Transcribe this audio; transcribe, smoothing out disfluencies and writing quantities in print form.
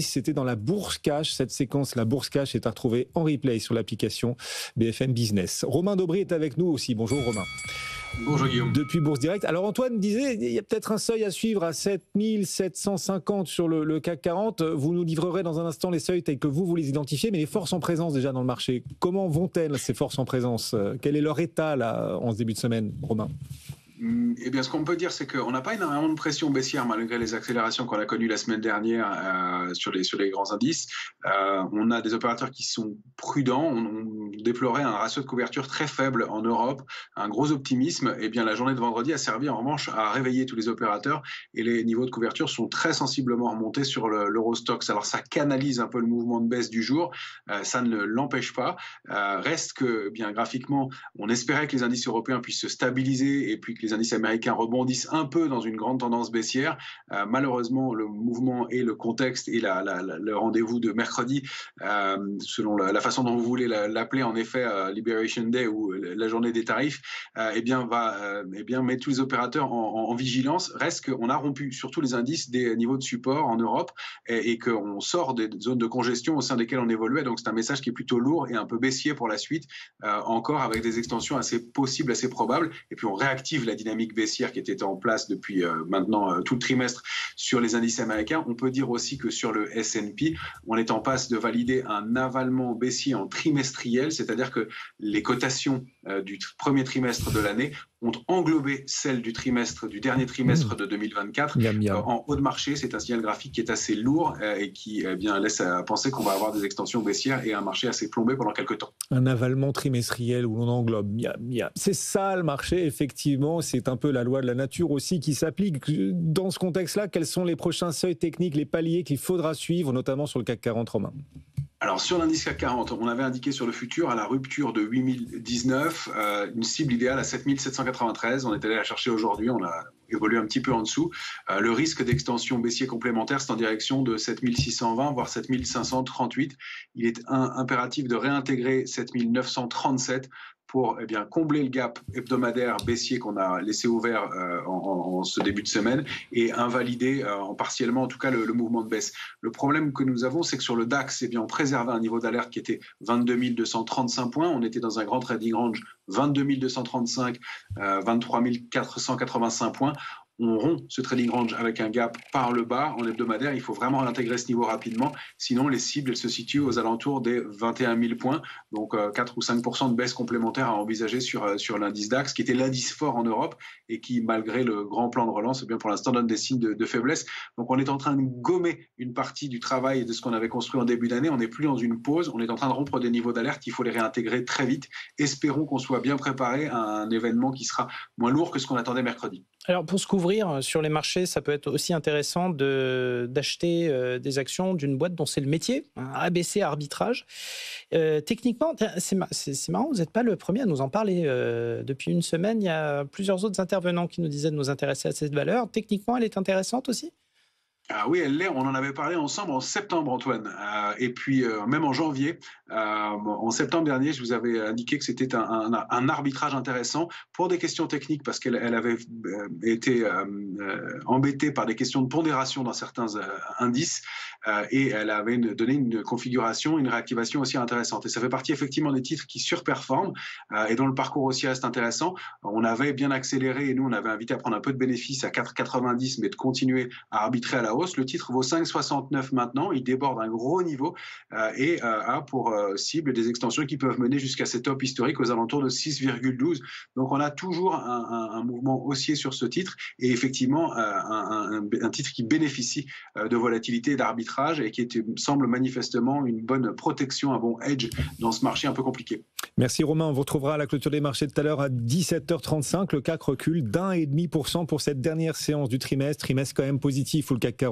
C'était dans la Bourse Cash. Cette séquence, la Bourse Cash, est à retrouver en replay sur l'application BFM Business. Romain Daubry est avec nous aussi. Bonjour Romain. Bonjour Guillaume. Depuis Bourse Direct. Alors Antoine disait, il y a peut-être un seuil à suivre à 7750 sur le CAC 40. Vous nous livrerez dans un instant les seuils tels que vous les identifiez, mais les forces en présence déjà dans le marché. Comment vont-elles ces forces en présence? Quel est leur état là en ce début de semaine, Romain? Eh bien, ce qu'on peut dire, c'est qu'on n'a pas énormément de pression baissière malgré les accélérations qu'on a connues la semaine dernière sur les grands indices. On a des opérateurs qui sont prudents. On déplorait un ratio de couverture très faible en Europe, un gros optimisme. Eh bien, la journée de vendredi a servi en revanche à réveiller tous les opérateurs et les niveaux de couverture sont très sensiblement remontés sur l'Eurostoxx. Alors, ça canalise un peu le mouvement de baisse du jour. Ça ne l'empêche pas. Reste que, bien graphiquement, on espérait que les indices européens puissent se stabiliser et puis que les indices américains rebondissent un peu dans une grande tendance baissière. Malheureusement, le mouvement et le contexte et le rendez-vous de mercredi, selon la façon dont vous voulez l'appeler, en effet, Liberation Day ou la journée des tarifs, met tous les opérateurs en vigilance. Reste qu'on a rompu sur tous les indices des niveaux de support en Europe et qu'on sort des zones de congestion au sein desquelles on évoluait. Donc c'est un message qui est plutôt lourd et un peu baissier pour la suite, encore avec des extensions assez possibles, assez probables. Et puis on réactive la dynamique baissière qui était en place depuis maintenant tout le trimestre sur les indices américains. On peut dire aussi que sur le S&P, on est en passe de valider un avalement baissier en trimestriel, c'est-à-dire que les cotations du premier trimestre de l'année ont englobé celles du dernier trimestre de 2024 en haut de marché. C'est un signal graphique qui est assez lourd et qui laisse à penser qu'on va avoir des extensions baissières et un marché assez plombé pendant quelques temps. Un avalement trimestriel où l'on englobe. C'est ça le marché, effectivement. C'est un peu la loi de la nature aussi qui s'applique. Dans ce contexte-là, quels sont les prochains seuils techniques, les paliers qu'il faudra suivre, notamment sur le CAC 40, Romain? Alors sur l'indice CAC 40, on avait indiqué sur le futur à la rupture de 8019 une cible idéale à 7793. On est allé la chercher aujourd'hui, on a évolué un petit peu en dessous. Le risque d'extension baissier complémentaire, c'est en direction de 7620 voire 7538. Il est impératif de réintégrer 7937 pour combler le gap hebdomadaire baissier qu'on a laissé ouvert en ce début de semaine et invalider partiellement en tout cas le mouvement de baisse. Le problème que nous avons, c'est que sur le DAX, on préservait un niveau d'alerte qui était 22 235 points. On était dans un grand trading range 22 235, 23 485 points. On rompt ce trading range avec un gap par le bas en hebdomadaire. Il faut vraiment réintégrer ce niveau rapidement. Sinon, les cibles elles se situent aux alentours des 21 000 points. Donc 4 ou 5% de baisse complémentaire à envisager sur l'indice DAX, qui était l'indice fort en Europe et qui, malgré le grand plan de relance, pour l'instant donne des signes de faiblesse. Donc on est en train de gommer une partie du travail et de ce qu'on avait construit en début d'année. On n'est plus dans une pause. On est en train de rompre des niveaux d'alerte. Il faut les réintégrer très vite. Espérons qu'on soit bien préparé à un événement qui sera moins lourd que ce qu'on attendait mercredi. Alors pour se couvrir sur les marchés, ça peut être aussi intéressant d'acheter des actions d'une boîte dont c'est le métier, un ABC arbitrage. Techniquement, c'est marrant, vous n'êtes pas le premier à nous en parler. Depuis une semaine, il y a plusieurs autres intervenants qui nous disaient de nous intéresser à cette valeur. Techniquement, elle est intéressante aussi ? Ah oui, elle l'est. On en avait parlé ensemble en septembre, Antoine. Et puis, même en janvier, en septembre dernier, je vous avais indiqué que c'était un arbitrage intéressant pour des questions techniques parce qu'elle avait été embêtée par des questions de pondération dans certains indices et elle avait donné une configuration, une réactivation aussi intéressante. Et ça fait partie effectivement des titres qui surperforment et dont le parcours aussi reste intéressant. On avait bien accéléré et nous, on avait invité à prendre un peu de bénéfice à 4,90 mais de continuer à arbitrer à la hausse. Le titre vaut 5,69 maintenant, il déborde un gros niveau et a pour cible des extensions qui peuvent mener jusqu'à ces tops historiques aux alentours de 6,12. Donc on a toujours un mouvement haussier sur ce titre et effectivement un titre qui bénéficie de volatilité et d'arbitrage et qui semble manifestement une bonne protection, un bon hedge dans ce marché un peu compliqué. Merci Romain, on vous retrouvera à la clôture des marchés tout à l'heure à 17h35. Le CAC recule d'1,5% pour cette dernière séance du trimestre quand même positif où le CAC